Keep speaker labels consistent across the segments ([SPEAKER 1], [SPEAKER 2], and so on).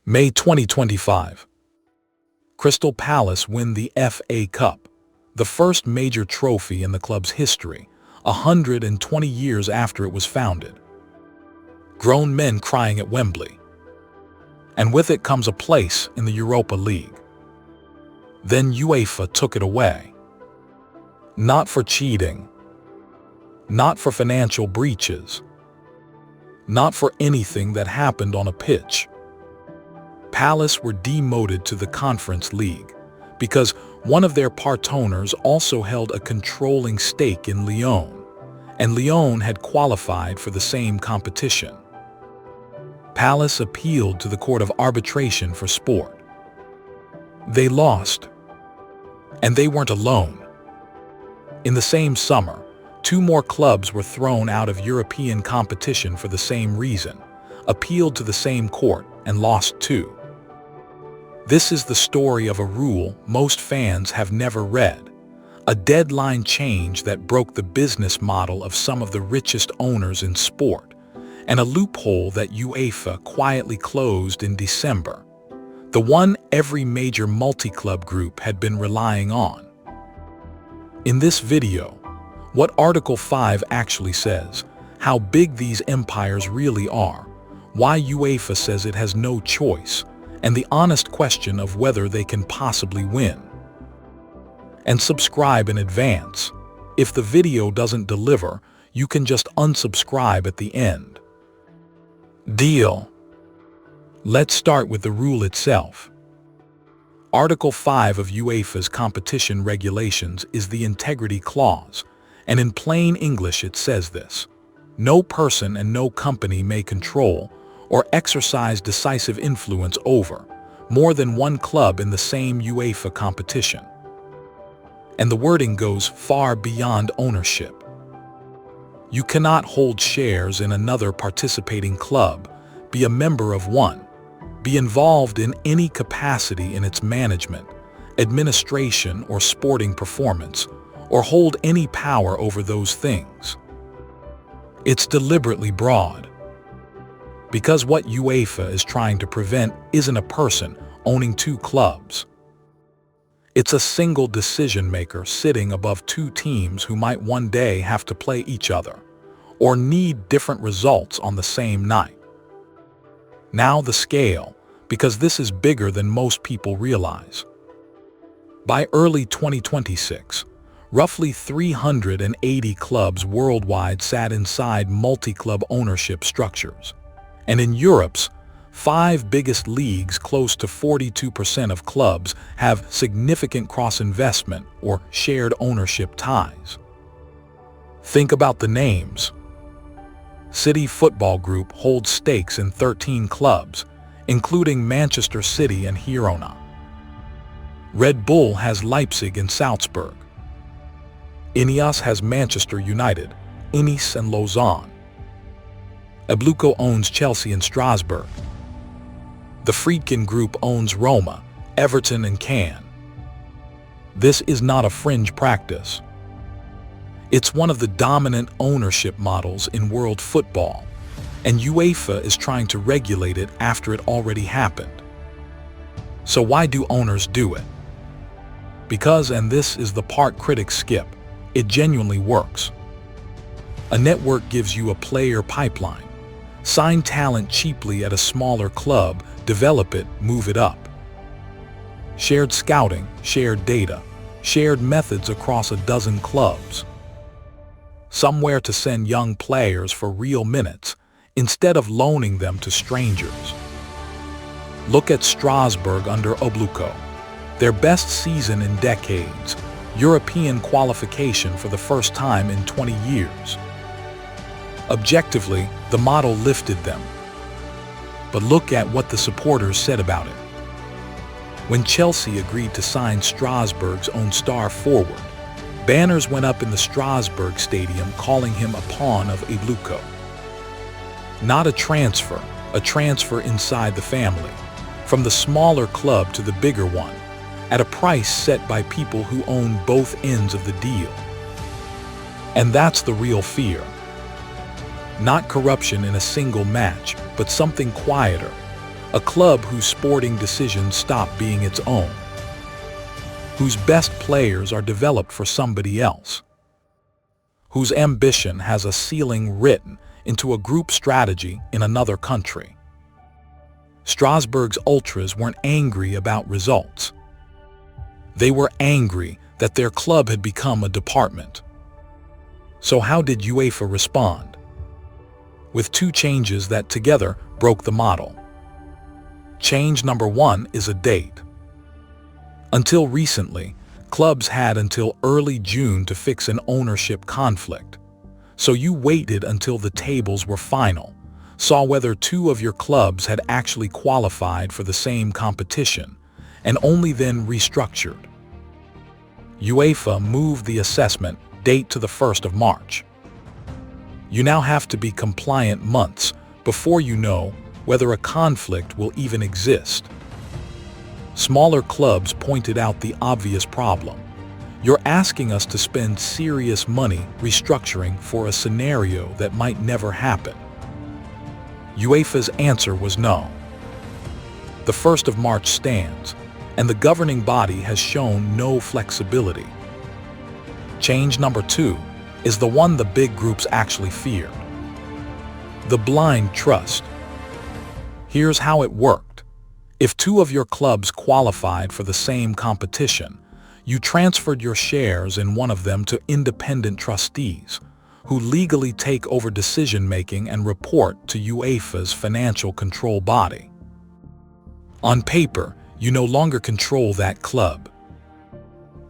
[SPEAKER 1] May 2025. Crystal Palace win the FA Cup, the first major trophy in the club's history, 120 years after it was founded. Grown men crying at Wembley. And with it comes a place in the Europa League. Then UEFA took it away. Not for cheating. Not for financial breaches. Not for anything that happened on a pitch. Palace were demoted to the Conference League because one of their part owners also held a controlling stake in Lyon, and Lyon had qualified for the same competition. Palace appealed to the Court of Arbitration for Sport. They lost, and they weren't alone. In the same summer, 2 more clubs were thrown out of European competition for the same reason, appealed to the same court, and lost too. This is the story of a rule most fans have never read, a deadline change that broke the business model of some of the richest owners in sport, and a loophole that UEFA quietly closed in December, the one every major multi-club group had been relying on. In this video, what Article 5 actually says, how big these empires really are, why UEFA says it has no choice, and the honest question of whether they can possibly win. And subscribe in advance. If the video doesn't deliver, you can just unsubscribe at the end. Deal. Let's start with the rule itself. Article 5 of UEFA's competition regulations is the integrity clause, and in plain English it says this: no person and no company may control or exercise decisive influence over more than one club in the same UEFA competition. And the wording goes far beyond ownership. You cannot hold shares in another participating club, be a member of one, be involved in any capacity in its management, administration, or sporting performance, or hold any power over those things. It's deliberately broad, because what UEFA is trying to prevent isn't a person owning 2 clubs. It's a single decision-maker sitting above 2 teams who might one day have to play each other, or need different results on the same night. Now the scale, because this is bigger than most people realize. By early 2026, roughly 380 clubs worldwide sat inside multi-club ownership structures. And in Europe's 5 biggest leagues, close to 42% of clubs have significant cross-investment or shared ownership ties. Think about the names. City Football Group holds stakes in 13 clubs, including Manchester City and Girona. Red Bull has Leipzig and Salzburg. INEOS has Manchester United, Nice and Lausanne. Abluco owns Chelsea and Strasbourg. The Friedkin Group owns Roma, Everton and Cannes. This is not a fringe practice. It's one of the dominant ownership models in world football, and UEFA is trying to regulate it after it already happened. So why do owners do it? Because, and this is the part critics skip, it genuinely works. A network gives you a player pipeline. Sign talent cheaply at a smaller club, develop it, move it up. Shared scouting, shared data, shared methods across a dozen clubs. Somewhere to send young players for real minutes, instead of loaning them to strangers. Look at Strasbourg under Abluco. Their best season in decades, European qualification for the first time in 20 years. Objectively, the model lifted them. But look at what the supporters said about it. When Chelsea agreed to sign Strasbourg's own star forward, banners went up in the Strasbourg stadium calling him a pawn of Abluco. Not a transfer inside the family, from the smaller club to the bigger one, at a price set by people who own both ends of the deal. And that's the real fear. Not corruption in a single match, but something quieter. A club whose sporting decisions stop being its own, whose best players are developed for somebody else, whose ambition has a ceiling written into a group strategy in another country. Strasbourg's ultras weren't angry about results. They were angry that their club had become a department. So how did UEFA respond? With two changes that together broke the model. Change number one is a date. Until recently, clubs had until early June to fix an ownership conflict. So you waited until the tables were final, saw whether two of your clubs had actually qualified for the same competition, and only then restructured. UEFA moved the assessment date to the 1st of March. You now have to be compliant months before you know whether a conflict will even exist. Smaller clubs pointed out the obvious problem. You're asking us to spend serious money restructuring for a scenario that might never happen. UEFA's answer was no. The 1st of March stands, and the governing body has shown no flexibility. Change number two is the one the big groups actually feared. The blind trust. Here's how it worked. If two of your clubs qualified for the same competition, you transferred your shares in one of them to independent trustees, who legally take over decision-making and report to UEFA's financial control body. On paper, you no longer control that club.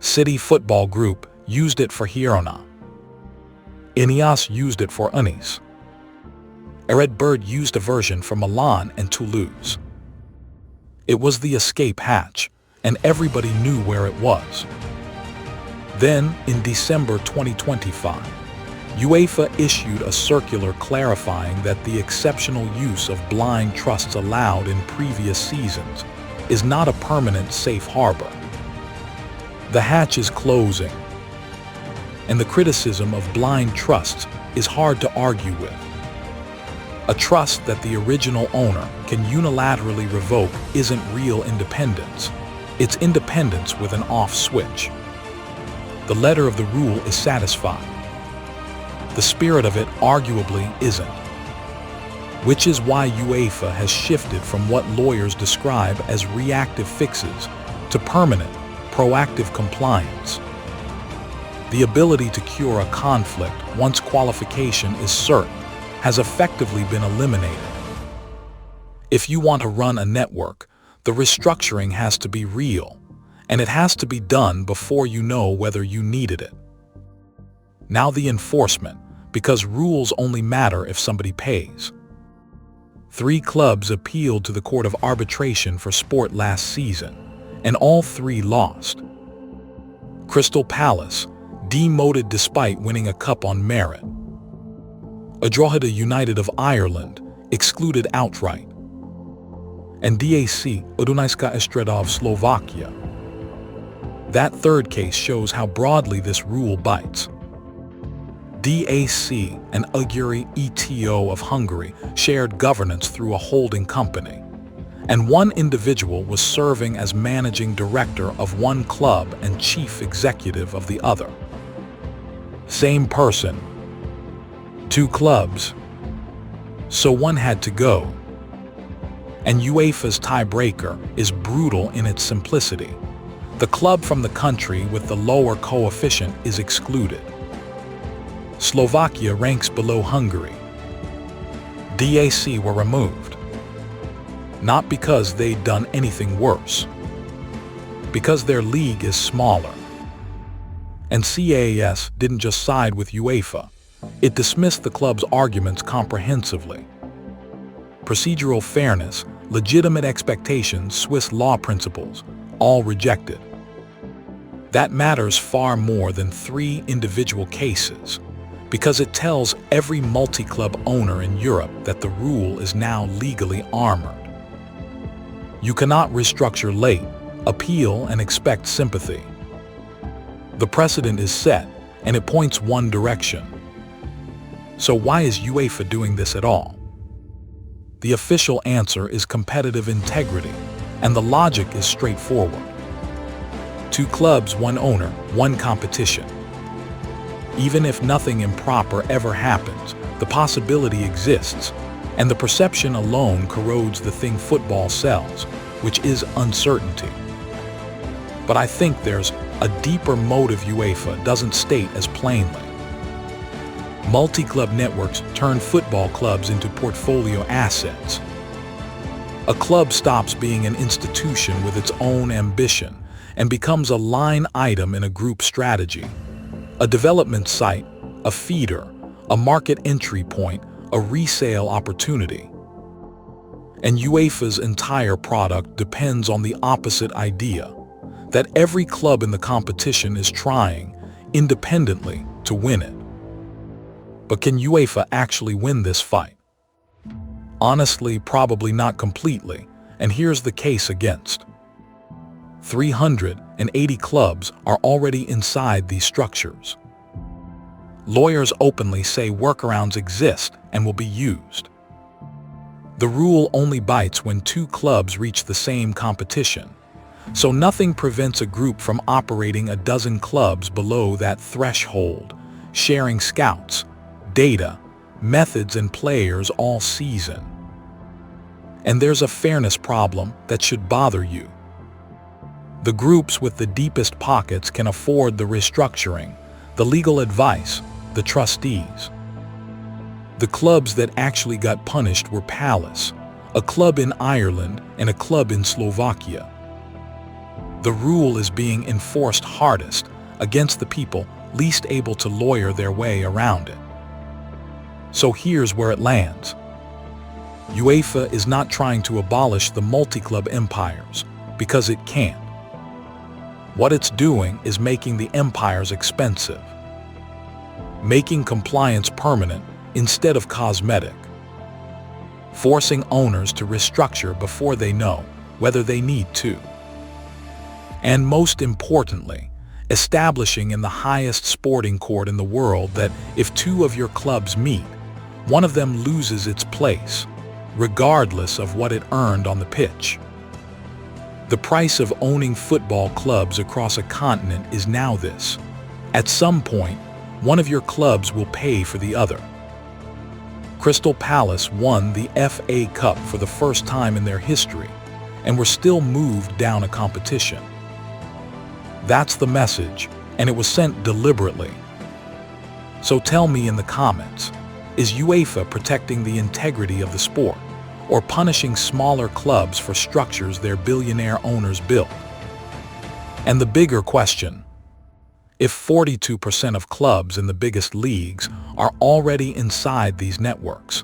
[SPEAKER 1] City Football Group used it for Girona. INEOS used it for INEOS. RedBird used a version for Milan and Toulouse. It was the escape hatch, and everybody knew where it was. Then, in December 2025, UEFA issued a circular clarifying that the exceptional use of blind trusts allowed in previous seasons is not a permanent safe harbor. The hatch is closing, and the criticism of blind trusts is hard to argue with. A trust that the original owner can unilaterally revoke isn't real independence. It's independence with an off switch. The letter of the rule is satisfied. The spirit of it arguably isn't. Which is why UEFA has shifted from what lawyers describe as reactive fixes to permanent, proactive compliance. The ability to cure a conflict once qualification is certain has effectively been eliminated. If you want to run a network, the restructuring has to be real, and it has to be done before you know whether you needed it. Now the enforcement, because rules only matter if somebody pays. 3 clubs appealed to the Court of Arbitration for Sport last season, and all 3 lost. Crystal Palace, demoted despite winning a cup on merit. Drogheda United of Ireland, excluded outright. And DAC, Dunajská Streda of Slovakia. That third case shows how broadly this rule bites. DAC and Uguri ETO of Hungary shared governance through a holding company, and one individual was serving as managing director of one club and chief executive of the other. Same person, 2 clubs, so one had to go. And UEFA's tiebreaker is brutal in its simplicity. The club from the country with the lower coefficient is excluded. Slovakia ranks below Hungary. DAC were removed. Not because they'd done anything worse. Because their league is smaller. And CAS didn't just side with UEFA. It dismissed the club's arguments comprehensively. Procedural fairness, legitimate expectations, Swiss law principles, all rejected. That matters far more than 3 individual cases, because it tells every multi-club owner in Europe that the rule is now legally armored. You cannot restructure late, appeal, and expect sympathy. The precedent is set, and it points one direction. So why is UEFA doing this at all? The official answer is competitive integrity, and the logic is straightforward. 2 clubs, 1 owner, 1 competition. Even if nothing improper ever happens, the possibility exists, and the perception alone corrodes the thing football sells, which is uncertainty. But I think there's a deeper motive UEFA doesn't state as plainly. Multi-club networks turn football clubs into portfolio assets. A club stops being an institution with its own ambition and becomes a line item in a group strategy, a development site, a feeder, a market entry point, a resale opportunity. And UEFA's entire product depends on the opposite idea, that every club in the competition is trying, independently, to win it. But can UEFA actually win this fight? Honestly, probably not completely, and here's the case against. 380 clubs are already inside these structures. Lawyers openly say workarounds exist and will be used. The rule only bites when 2 clubs reach the same competition, so nothing prevents a group from operating a dozen clubs below that threshold, sharing scouts, data, methods, and players all season. And there's a fairness problem that should bother you. The groups with the deepest pockets can afford the restructuring, the legal advice, the trustees. The clubs that actually got punished were Palace, a club in Ireland and a club in Slovakia. The rule is being enforced hardest against the people least able to lawyer their way around it. So here's where it lands. UEFA is not trying to abolish the multi-club empires, because it can't. What it's doing is making the empires expensive, making compliance permanent instead of cosmetic, forcing owners to restructure before they know whether they need to, and most importantly, establishing in the highest sporting court in the world that if 2 of your clubs meet, one of them loses its place, regardless of what it earned on the pitch. The price of owning football clubs across a continent is now this. At some point, one of your clubs will pay for the other. Crystal Palace won the FA Cup for the first time in their history, and were still moved down a competition. That's the message, and it was sent deliberately. So tell me in the comments, is UEFA protecting the integrity of the sport, or punishing smaller clubs for structures their billionaire owners built? And the bigger question, if 42% of clubs in the biggest leagues are already inside these networks,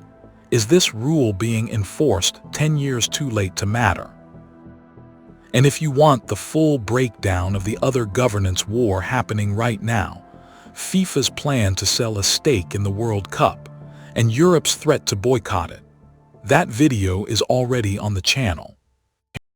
[SPEAKER 1] is this rule being enforced 10 years too late to matter? And if you want the full breakdown of the other governance war happening right now, FIFA's plan to sell a stake in the World Cup, and Europe's threat to boycott it, that video is already on the channel.